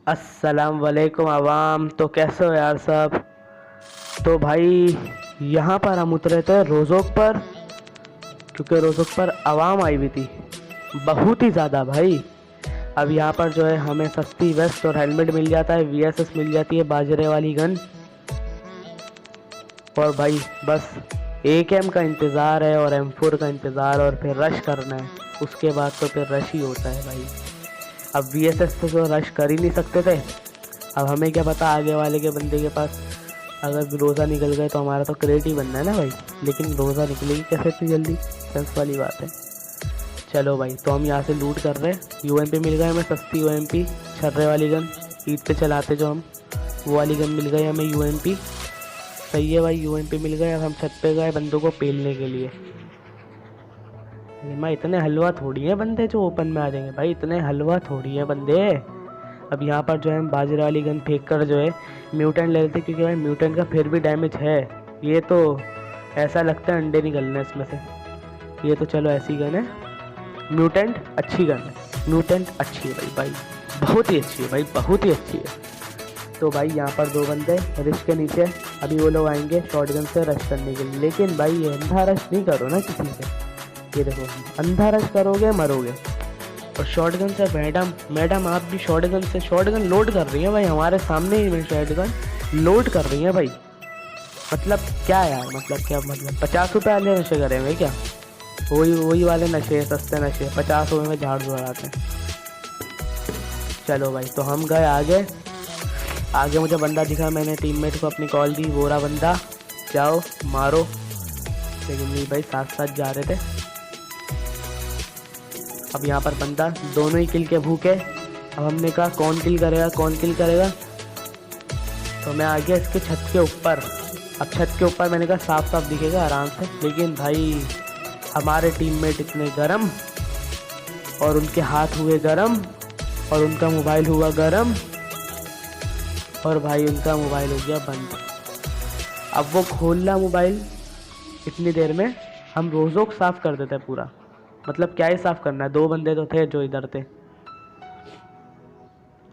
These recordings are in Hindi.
अस्सलाम वालेकुम अवाम। तो कैसे हो यार सब। तो भाई यहाँ पर हम उतरे थे रोज़ोक पर, क्योंकि रोज़ोक पर अवाम आई हुई थी बहुत ही ज़्यादा भाई। अब यहाँ पर जो है हमें सस्ती वेस्ट और हेलमेट मिल जाता है, वीएसएस मिल जाती है बाजरे वाली गन। और भाई बस एकेएम का इंतज़ार है और M4 का इंतज़ार, और फिर रश करना है। उसके बाद तो फिर रश ही होता है भाई। अब वीएसएस तो रश कर ही नहीं सकते थे। अब हमें क्या पता आगे वाले के बंदे के पास अगर रोज़ा निकल गए तो हमारा तो क्रेट ही बनना है ना भाई। लेकिन रोज़ा निकलेगी कैसे इतनी जल्दी, सेंस वाली बात है। चलो भाई, तो हम यहाँ से लूट कर रहे हैं। यूएमपी मिल गए हमें, सस्ती यूएमपी, छर्रे वाली गन, ईद पे चलाते जो हम, वो वाली गन मिल गई हमें यूएमपी। सही है भाई, यूएमपी मिल गए। अब हम छत पे गए बंदों को पेलने के लिए। मैं इतने हलवा थोड़ी है बंदे जो ओपन में आ जाएंगे भाई, इतने हलवा थोड़ी है बंदे। अब यहाँ पर जो है हम बाजरे वाली गन फेंक कर जो है म्यूटेंट ले लेते, क्योंकि भाई म्यूटेंट का फिर भी डैमेज है। ये तो ऐसा लगता है अंडे निकलने इसमें से। ये तो चलो ऐसी गन है, म्यूटेंट अच्छी गन है, म्यूटेंट अच्छी है भाई बहुत ही अच्छी है भाई, बहुत ही अच्छी है। तो भाई यहाँ पर दो बंदे रिश के नीचे, अभी वो लोग आएंगे शॉटगन से रश करने के लिए। लेकिन भाई ये अंधा रश नहीं करो ना किसी से। ये देखो, अंधा रश करोगे मरोगे। और शॉटगन से मैडम आप भी शॉटगन से शॉटगन लोड कर रही है भाई, हमारे सामने ही शॉटगन लोड कर रही है भाई। मतलब क्या यार, मतलब क्या, मतलब 50 रुपये वाले नशे करेंगे क्या? वही वाले नशे, सस्ते नशे, 50 रुपये में झाड़ जुड़ाते हैं। चलो भाई, तो हम गए आगे। आगे मुझे बंदा दिखा, मैंने टीममेट को अपनी कॉल दी, बोरा बंदा जाओ मारो। लेकिन नहीं भाई, साथ साथ जा रहे थे। अब यहाँ पर बंदा, दोनों ही किल के भूखे। अब हमने कहा कौन किल करेगा, कौन किल करेगा। तो मैं आ गया इसके छत के ऊपर। अब छत के ऊपर मैंने कहा साफ साफ दिखेगा आराम से। लेकिन भाई हमारे टीममेट इतने गरम, और उनके हाथ हुए गरम, और उनका मोबाइल हुआ गरम, और भाई उनका मोबाइल हो गया बंद। अब वो खोलना मोबाइल इतनी देर में हम रोज़ोक साफ़ कर देते पूरा। मतलब क्या ही साफ़ करना है, दो बंदे तो थे जो इधर थे।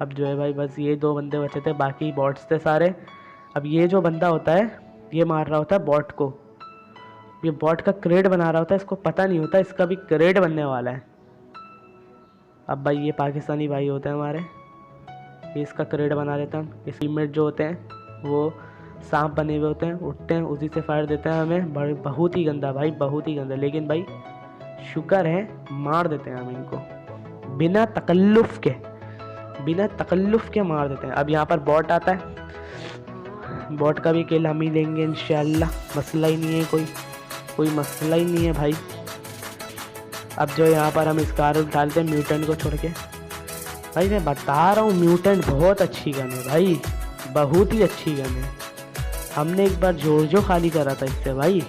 अब जो है भाई बस ये दो बंदे बचे थे, बाकी बॉट्स थे सारे। अब ये जो बंदा होता है ये मार रहा होता है बॉट को। ये बॉट का क्रेड बना रहा होता है, इसको पता नहीं होता इसका भी क्रेड बनने वाला है। अब भाई ये पाकिस्तानी भाई होते हैं हमारे, ये इसका क्रेड बना देता हम। इस टीममेट जो होते हैं वो सांप बने हुए होते हैं, उठते हैं उसी से फायर देते हैं हमें। बहुत ही गंदा भाई, बहुत ही गंदा। लेकिन भाई शुक्र है मार देते हैं हम इनको बिना तकल्लुफ़ के, बिना तकल्लुफ़ के मार देते हैं। अब यहाँ पर बॉट आता है, बॉट का भी किल हम ही लेंगे इंशाल्लाह, मसला ही नहीं है, कोई मसला ही नहीं है भाई। अब जो यहाँ पर हम इसका डालते हैं म्यूटेंट को छोड़ के। भाई मैं बता रहा हूँ म्यूटेंट बहुत अच्छी गन है भाई, बहुत ही अच्छी गन है। हमने एक बार जो खाली करा था इससे भाई,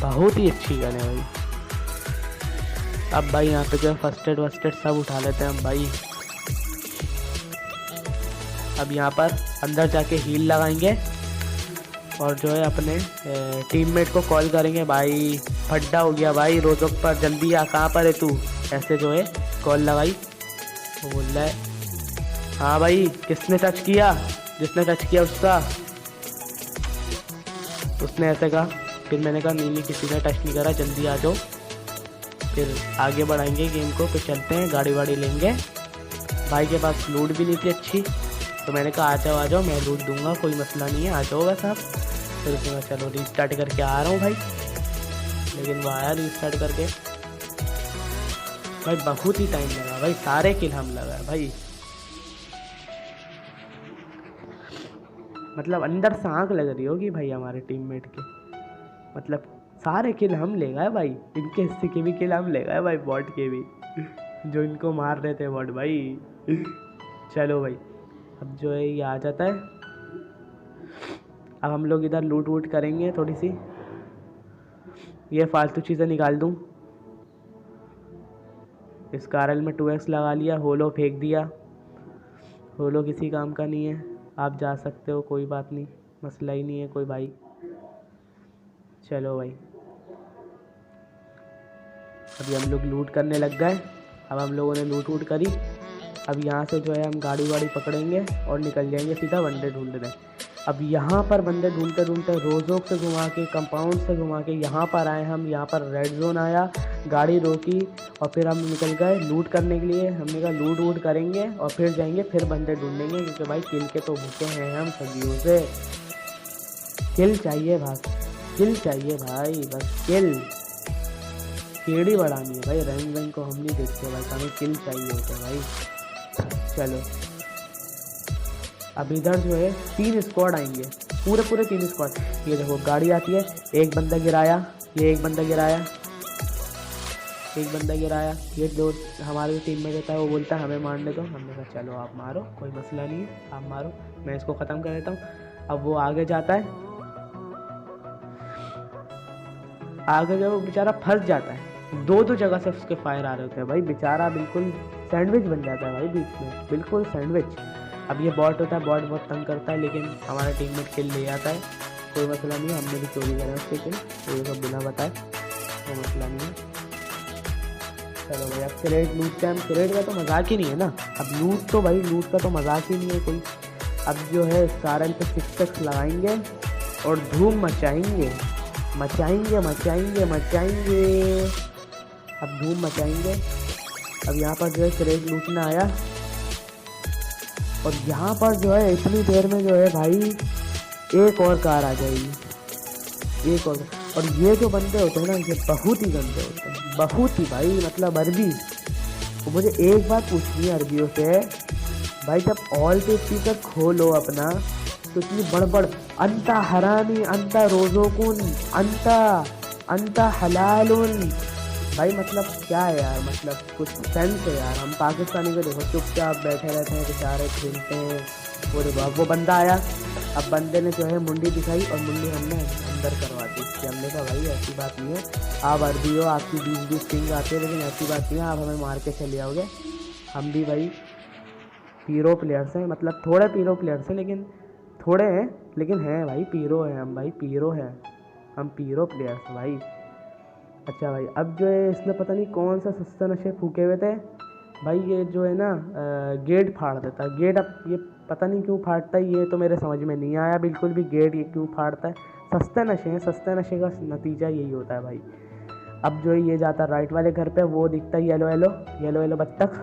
बहुत ही अच्छी गन है भाई। अब भाई यहाँ पे जो है फर्स्ट एड वर्स्ट एड सब उठा लेते हैं हम भाई। अब यहाँ पर अंदर जाके हील लगाएंगे, और जो है अपने टीममेट को कॉल करेंगे। भाई फड्डा हो गया भाई रोज़ोक पर, जल्दी आ, कहाँ पर है तू। ऐसे जो है कॉल लगाई, वो बोल रहा है हाँ भाई किसने टच किया, जिसने टच किया उसने ऐसे कहा। फिर मैंने कहा नहीं किसी ने टच नहीं करा, जल्दी आ जाओ। फिर आगे बढ़ाएंगे गेम को, फिर चलते हैं गाड़ी वाड़ी लेंगे। भाई के पास लूट भी नहीं थी अच्छी, तो मैंने कहा आ जाओ मैं लूट दूंगा, कोई मसला नहीं है, आ जाओ बस आप। फिर उसने कहा चलो रीस्टार्ट करके आ रहा हूँ भाई। लेकिन वो आया रीस्टार्ट करके भाई, बहुत ही टाइम लगा भाई, सारे किल हम लगा भाई। मतलब अंदर से आँख लग रही होगी भाई हमारे टीममेट के, मतलब सारे किल हम ले गए भाई। इनके हिस्से के भी किल हम ले गए भाई, बॉट के भी जो इनको मार रहे थे बॉट भाई। चलो भाई, अब जो है ये आ जाता है। अब हम लोग इधर लूट वूट करेंगे थोड़ी सी, ये फालतू चीज़ें निकाल दूँ। इस कारल में 2x लगा लिया, होलो फेंक दिया। होलो किसी काम का नहीं है, आप जा सकते हो, कोई बात नहीं, मसला ही नहीं है कोई भाई। चलो भाई, अभी हम लोग लूट करने लग गए। अब हम लोगों ने लूट वूट करी, अब यहाँ से जो है हम गाड़ी वाड़ी पकड़ेंगे और निकल जाएंगे सीधा बंदे ढूंढने। अब यहाँ पर बंदे ढूंढते ढूंढते रोजोक से घुमा के, कंपाउंड से घुमा के यहाँ पर आए हम। यहाँ पर रेड जोन आया, गाड़ी रोकी और फिर हम निकल गए लूट करने के लिए। हमने कहा लूट वूट करेंगे और फिर जाएंगे, फिर बंदे ढूंढेंगे, क्योंकि भाई किल के तो भूखे हैं हम सदियों से। किल चाहिए भाई, किल चाहिए भाई, बस किल। केड़ी बढ़ानी है भाई, रैंक वैंक को हम नहीं देखते भाई, हमें किल चाहिए होता है भाई। चलो अब इधर जो है 3 स्क्वाड आएंगे, पूरे 3 स्क्वाड। ये देखो गाड़ी आती है, एक बंदा गिराया, ये एक बंदा गिराया, एक बंदा गिराया। ये जो हमारे टीम में रहता है वो बोलता है हमें मारने दो। हमने कहा चलो आप मारो, कोई मसला नहीं है, आप मारो, मैं इसको ख़त्म कर देता हूँ। अब वो आगे जाता है, आगे जब वो बेचारा फंस जाता है, दो जगह से उसके फायर आ रहे होते हैं भाई, बेचारा बिल्कुल सैंडविच बन जाता है भाई बीच में, बिल्कुल सैंडविच। अब ये बॉट होता है, बॉट बहुत तंग करता है, लेकिन हमारा टीममेट किल ले आता है, कोई मसला नहीं है। हमने भी चोरी करा उसके किल, तो ये सब बिना बताए, कोई मसला नहीं है। चलो भाई अब क्रेड लूटते हैं हम। क्रेड का तो मजाक ही नहीं है ना, अब लूट तो भाई, लूट का तो मजाक ही नहीं है कोई। अब जो है स्कारल पे 6 लगाएंगे और धूम मचाएंगे, मचाएंगे मचाएंगे मचाएंगे, अब धूम मचाएंगे। अब यहाँ पर जो है क्रेड लूटना आया और यहाँ पर जो है इतनी देर में जो है भाई एक और कार आ जाएगी, एक और ये जो बंदे होते हैं ना, ये बहुत ही गंदे होते हैं, बहुत ही भाई, मतलब अरबी। तो मुझे एक बात पूछनी है अरबियों से भाई, जब ऑल पे स्पीकर खोलो अपना तो इतनी बड़बड़, अंता हरामी, अंता रोजोकुन, अंता हलालुन, भाई मतलब क्या है यार, मतलब कुछ सेंस है यार। हम पाकिस्तानी को देखो चुपचाप बैठे रहते हैं, बेचारे खेलते हैं। वो देखो अब वो बंदा आया, अब बंदे ने जो है मुंडी दिखाई और मुंडी हमने अंदर करवा दी। हमने कहा भाई ऐसी बात नहीं है, आप अरबी हो, आपकी 20 पिंग आती है, लेकिन ऐसी बात नहीं है आप हमें मार के चले आओगे। हम भी भाई पीरो प्लेयर्स हैं, मतलब थोड़े पीरो प्लेयर्स हैं, लेकिन थोड़े हैं, लेकिन हैं भाई, पीरो हैं हम भाई, पीरो हैं हम, पीरो प्लेयर्स भाई। अच्छा भाई अब जो है इसने पता नहीं कौन सा सस्ता नशे फूके हुए थे भाई, ये जो है ना गेट फाड़ देता है, गेट। अब ये पता नहीं क्यों फाड़ता है, ये तो मेरे समझ में नहीं आया बिल्कुल भी, गेट ये क्यों फाड़ता है। सस्ते नशे हैं, सस्ते नशे का नतीजा यही होता है भाई। अब जो है ये जाता है राइट वाले घर पे, वो दिखता है येलो येलो येलो येलो बत्तख,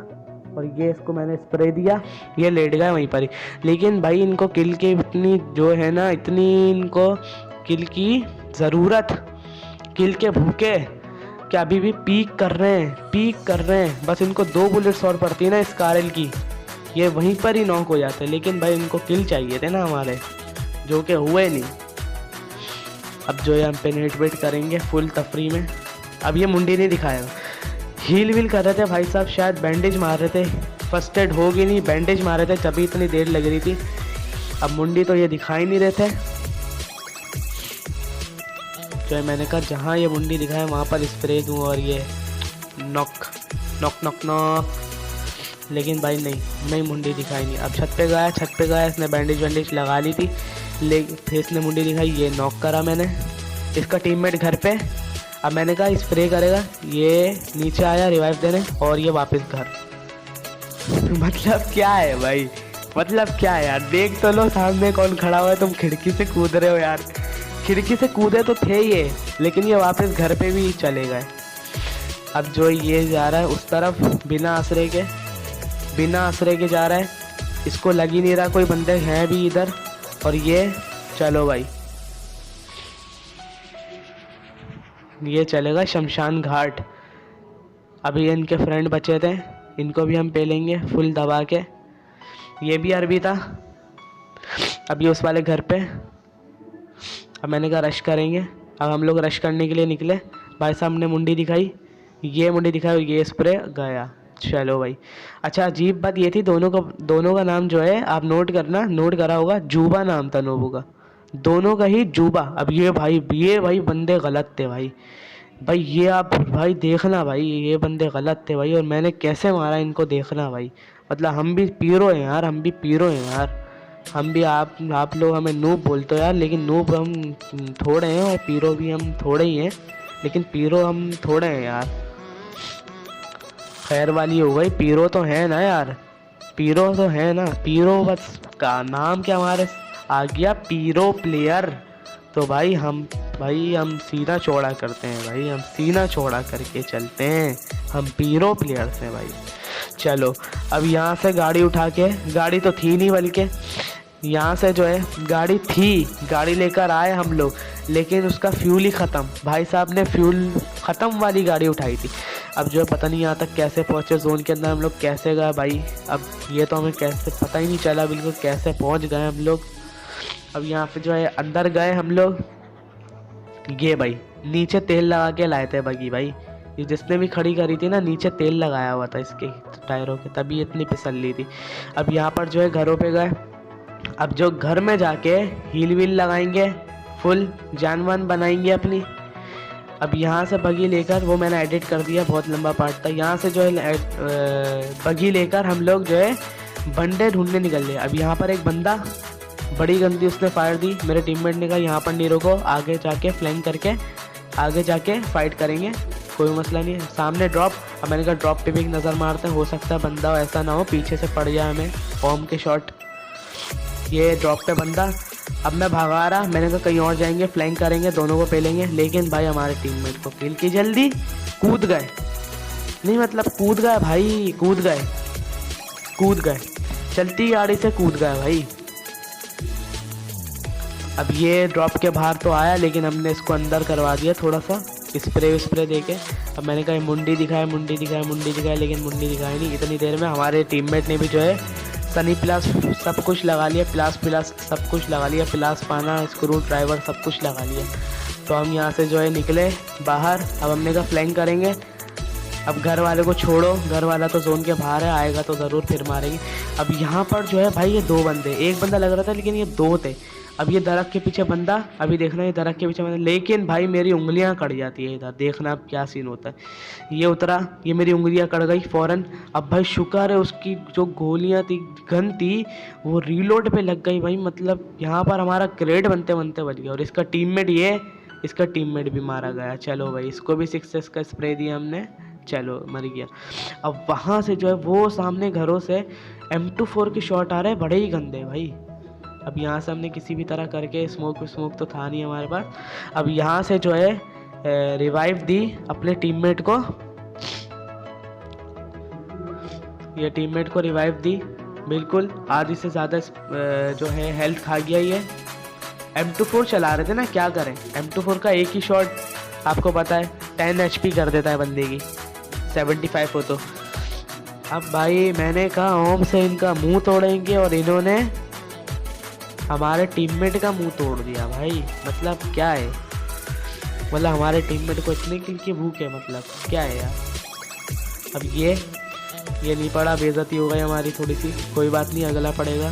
और ये इसको मैंने स्प्रे दिया, ये लेट गया वहीं पर ही। लेकिन भाई इनको किल के इतनी जो है ना, इतनी इनको किल की ज़रूरत, किल के भूखे कि अभी भी पीक कर रहे हैं, पीक कर रहे हैं। बस इनको 2 बुलेट्स और पड़ती है ना स्कारल की, ये वहीं पर ही नॉक हो जाते हैं। लेकिन भाई इनको किल चाहिए थे ना हमारे, जो कि हुए नहीं। अब जो है हम पेनेट्रेट करेंगे फुल तफरी में। अब ये मुंडी नहीं दिखाएगा, हील वील कर रहे थे भाई साहब, शायद बैंडेज मार रहे थे, फर्स्ट एड होगी नहीं, बैंडेज मार रहे थे, तभी इतनी देर लग रही थी। अब मुंडी तो ये दिखाई नहीं रहे थे, जो मैंने कहा जहाँ ये मुंडी दिखाए वहाँ पर स्प्रे दूँ और ये नॉक नॉक नॉक नॉक, लेकिन भाई नहीं मुंडी दिखाई नहीं। अब छत पे गया, इसने बैंडेज वैंडेज लगा ली थी, लेकिन फिर इसने मुंडी दिखाई, ये नॉक करा मैंने। इसका टीममेट घर पे, अब मैंने कहा स्प्रे करेगा, ये नीचे आया रिवाइव देने और ये वापस घर। मतलब क्या है भाई, मतलब क्या है यार, देख तो लो सामने कौन खड़ा हुआ है, तुम खिड़की से कूद रहे हो यार। खिड़की से कूदे तो थे ये, लेकिन ये वापस घर पे भी चले गए। अब जो ये जा रहा है उस तरफ बिना आसरे के जा रहा है, इसको लग ही नहीं रहा कोई बंदे हैं भी इधर। और ये चलो भाई, ये चलेगा शमशान घाट। अभी इनके फ्रेंड बचे थे, इनको भी हम पे लेंगे फुल दबा के। ये भी अरबी था, अभी उस वाले घर पे। अब मैंने कहा रश करेंगे, अब हम लोग रश करने के लिए निकले। भाई साहब ने मुंडी दिखाई, ये मुंडी दिखाई, ये स्प्रे गया। चलो भाई, अच्छा अजीब बात ये थी, दोनों का नाम जो है आप नोट करा होगा, जूबा नाम था नोबू का, दोनों का ही जूबा। अब ये भाई बंदे गलत थे भाई, ये आप भाई देखना भाई, ये बंदे गलत थे भाई, और मैंने कैसे मारा इनको देखना भाई। मतलब हम भी पीरो हैं यार, हम भी आप लोग हमें नूब बोलते हो यार, लेकिन नूब हम थोड़े हैं और पीरो भी हम थोड़े ही हैं, लेकिन पीरो हम थोड़े हैं यार। खैर वाली हो गई, पीरो तो है ना यार, पीरो तो है ना, पीरो बस का नाम क्या हमारे आ गया, पीरो प्लेयर। तो भाई हम सीना चौड़ा करते हैं भाई, हम सीना चौड़ा करके चलते हैं, हम पीरो प्लेयर्स हैं भाई। चलो अब यहाँ से गाड़ी उठा के, गाड़ी तो थी नहीं बल्कि यहाँ से जो है गाड़ी थी, गाड़ी लेकर आए हम लोग, लेकिन उसका फ्यूल ही ख़त्म। भाई साहब ने फ्यूल ख़त्म वाली गाड़ी उठाई थी। अब जो है पता नहीं यहाँ तक कैसे पहुँचे, जोन के अंदर हम लोग कैसे गए भाई, अब ये तो हमें कैसे पता ही नहीं चला बिल्कुल कैसे पहुँच गए हम लोग। अब यहाँ पे जो है अंदर गए हम लोग, ये भाई नीचे तेल लगा के लाए थे बगी भाई, ये जिसने भी खड़ी करी थी ना नीचे तेल लगाया हुआ था इसके टायरों के, तभी इतनी फिसल ली थी। अब यहाँ पर जो है घरों पे गए, अब जो घर में जाके हील व्हील लगाएंगे, फुल जान वान बनाएंगे अपनी। अब यहाँ से बगी लेकर, वो मैंने एडिट कर दिया, बहुत लंबा पार्ट था। यहाँ से जो है बगी लेकर हम लोग जो है बंदे ढूंढने निकल गए। अब यहाँ पर एक बंदा बड़ी गंदी उसने फायर दी, मेरे टीममेट ने कहा यहाँ पर नहीं रुको, आगे जाके फ्लैंक करके आगे जाके फाइट करेंगे, कोई मसला नहीं है। सामने ड्रॉप, अब मैंने कहा ड्रॉप पे भी एक नज़र मारते हैं, हो सकता है बंदा हो, ऐसा ना हो पीछे से पड़ जाए हमें बॉम्ब के शॉट। ये ड्रॉप पे बंदा, अब मैं भगा रहा, मैंने कहा कहीं और जाएंगे, फ्लैंक करेंगे, दोनों को पेलेंगे, लेकिन भाई हमारे टीममेट को किल की जल्दी, कूद गए, नहीं मतलब कूद गए भाई, कूद गए चलती गाड़ी से कूद गए भाई। अब ये ड्रॉप के बाहर तो आया, लेकिन हमने इसको अंदर करवा दिया थोड़ा सा स्प्रे दे के। अब मैंने कहा मुंडी दिखाया, लेकिन मुंडी दिखाई नहीं। इतनी देर में हमारे टीममेट ने भी जो है सनी प्लस सब कुछ लगा लिया, प्लास सब कुछ लगा लिया, प्लास पाना, स्क्रू ड्राइवर सब कुछ लगा लिया। तो हम यहाँ से जो है निकले बाहर। अब हमने कहा फ्लैंक करेंगे। अब घर वाले को छोड़ो, घर वाला तो जोन के बाहर है, आएगा तो ज़रूर फिर मारेंगे। अब यहाँ पर जो है भाई ये दो बंदे, एक बंदा लग रहा था लेकिन ये दो थे। अब ये दरख्त के पीछे बंदा, अभी देखना ये दरख्त के पीछे बंदा, लेकिन भाई मेरी उंगलियां कट जाती है इधर, देखना अब क्या सीन होता है। ये उतरा, ये मेरी उंगलियां कट गई फ़ौरन। अब भाई शुक्र है उसकी जो गोलियां थी, गन थी, वो रीलोड पे लग गई भाई, मतलब यहाँ पर हमारा क्रेड बनते बनते बच गया। और इसका टीममेट भी मारा गया। चलो भाई इसको भी 6 का स्प्रे दिया हमने, चलो मर गया। अब वहाँ से जो है वो सामने घरों से M24 के शॉट आ रहे हैं, बड़े ही गंदे भाई। अब यहाँ से हमने किसी भी तरह करके, स्मोक तो था नहीं हमारे पास। अब यहाँ से जो है रिवाइव दी अपने टीममेट को, ये टीममेट को रिवाइव दी, बिल्कुल आधी से ज़्यादा जो है हेल्थ खा गया ये। M24 चला रहे थे ना, क्या करें, M24 का एक ही शॉट आपको पता है 10 HP कर देता है बंदे की, 75 हो तो। अब भाई मैंने कहा ओम से इनका मुंह तोड़ेंगे, और इन्होंने हमारे टीममेट का मुंह तोड़ दिया भाई। मतलब क्या है, मतलब हमारे टीममेट को इतने किल की भूख है, मतलब क्या है यार। अब ये नहीं पड़ा, बेइज्जती हो गई हमारी थोड़ी सी, कोई बात नहीं, अगला पड़ेगा।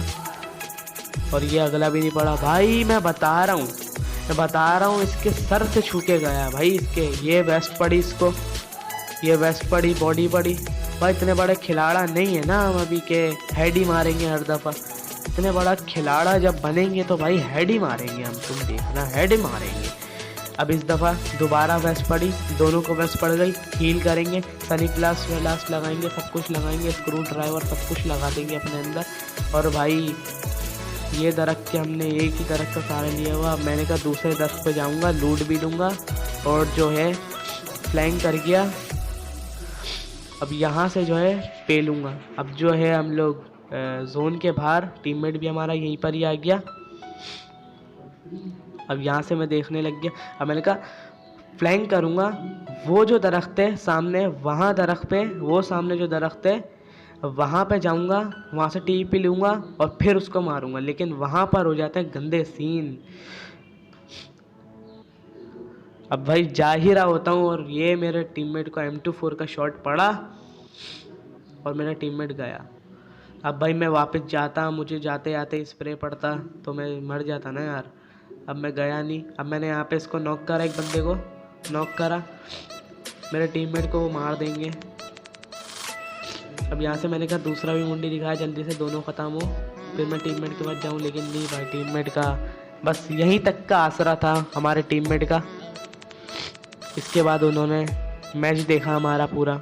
और ये अगला भी नहीं पड़ा भाई, मैं बता रहा हूँ इसके सर से छू के गया भाई इसके। ये वेस्ट पड़ी इसको, ये वेस्ट पड़ी, बॉडी पड़ी भाई। इतने बड़े खिलाड़ा नहीं है ना हम अभी के हेड ही मारेंगे हर दफ़ा। इतने बड़ा खिलाड़ा जब बनेंगे तो भाई हेड ही मारेंगे हम, तुम देखना हेड ही मारेंगे। अब इस दफ़ा दोबारा वेस्ट पड़ी, दोनों को वेस्ट पड़ गई, हील करेंगे, सनी प्लस वेलास लगाएंगे, सब कुछ लगाएंगे, स्क्रू ड्राइवर सब कुछ लगा देंगे अपने अंदर। और भाई ये दरख्त के हमने एक ही दरख्त का सहारा लिया हुआ। मैंने कहा दूसरे दरख्त पे जाऊंगा, लूट भी दूंगा और जो है फ्लैंक कर गया। अब यहाँ से जो है पे लूँगा। अब जो है हम लोग जोन के बाहर, टीममेट भी हमारा यहीं पर ही आ गया। अब यहाँ से मैं देखने लग गया। अब मैंने कहा फ्लैंक करूँगा, वो जो दरख्त है सामने, वहाँ दरख्त पे, वो सामने जो दरख्त है वहाँ पे जाऊँगा, वहाँ से TP लूँगा और फिर उसको मारूँगा। लेकिन वहाँ पर हो जाते हैं गंदे सीन। अब भाई जा ही रहा होता हूँ और ये मेरे टीममेट को M24 का शॉट पड़ा और मेरा टीममेट गया। अब भाई मैं वापस जाता, मुझे जाते आते स्प्रे पड़ता तो मैं मर जाता ना यार। अब मैं गया नहीं। अब मैंने यहाँ पे इसको नॉक करा, एक बंदे को नॉक करा, मेरे टीममेट को वो मार देंगे। अब यहाँ से मैंने कहा दूसरा भी मुंडी दिखाया, जल्दी से दोनों ख़त्म हो फिर मैं टीममेट के पास जाऊँ। लेकिन नहीं भाई, टीममेट का बस यहीं तक का आसरा था हमारे टीममेट का। इसके बाद उन्होंने मैच देखा हमारा पूरा।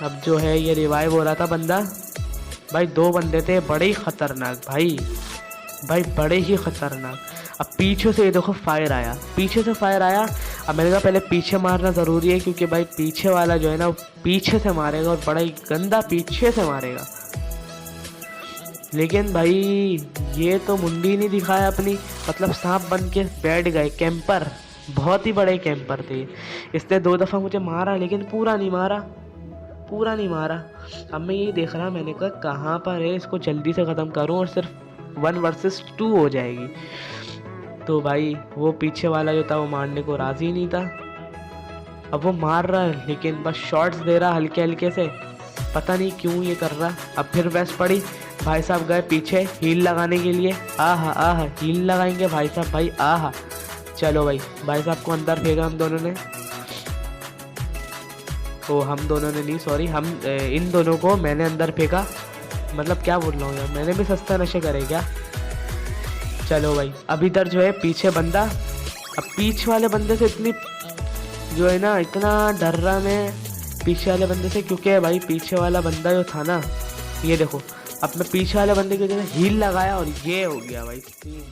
अब जो है ये रिवाइव हो रहा था बंदा। भाई 2 बंदे थे बड़े ही खतरनाक भाई, बड़े ही खतरनाक। अब पीछे से ये देखो फायर आया, पीछे से फायर आया। अब मैंने कहा पहले पीछे मारना ज़रूरी है, क्योंकि भाई पीछे वाला जो है ना वो पीछे से मारेगा और बड़ा ही गंदा पीछे से मारेगा। लेकिन भाई ये तो मुंडी नहीं दिखाया अपनी, मतलब सांप बन के बैठ गए। कैंपर, बहुत ही बड़े कैंपर थे। इसने 2 दफ़ा मुझे मारा लेकिन पूरा नहीं मारा। अब मैं यही देख रहा, मैंने कहा कहाँ पर है, इसको जल्दी से ख़त्म करूँ और सिर्फ 1 वर्सेस 2 हो जाएगी। तो भाई वो पीछे वाला जो था वो मारने को राज़ी नहीं था। अब वो मार रहा है लेकिन बस शॉट्स दे रहा हल्के हल्के से, पता नहीं क्यों ये कर रहा। अब फिर वेस्ट पड़ी, भाई साहब गए पीछे हील लगाने के लिए। आहा हील लगाएंगे भाई साहब, भाई आहा। चलो भाई साहब को अंदर फेंका हम दोनों ने। हम दोनों ने नहीं, सॉरी, हम इन दोनों को मैंने अंदर फेंका। मतलब क्या बोल रहा हूँ यार, मैंने भी सस्ता नशे करे क्या। चलो भाई, अब इधर जो है पीछे बंदा। अब पीछे वाले बंदे से इतनी जो है ना, इतना डर रहा मैं पीछे वाले बंदे से, क्योंकि भाई पीछे वाला बंदा जो था ना, ये देखो, अब मैं पीछे वाले बंदे की जगह हील लगाया और ये हो गया भाई सीन।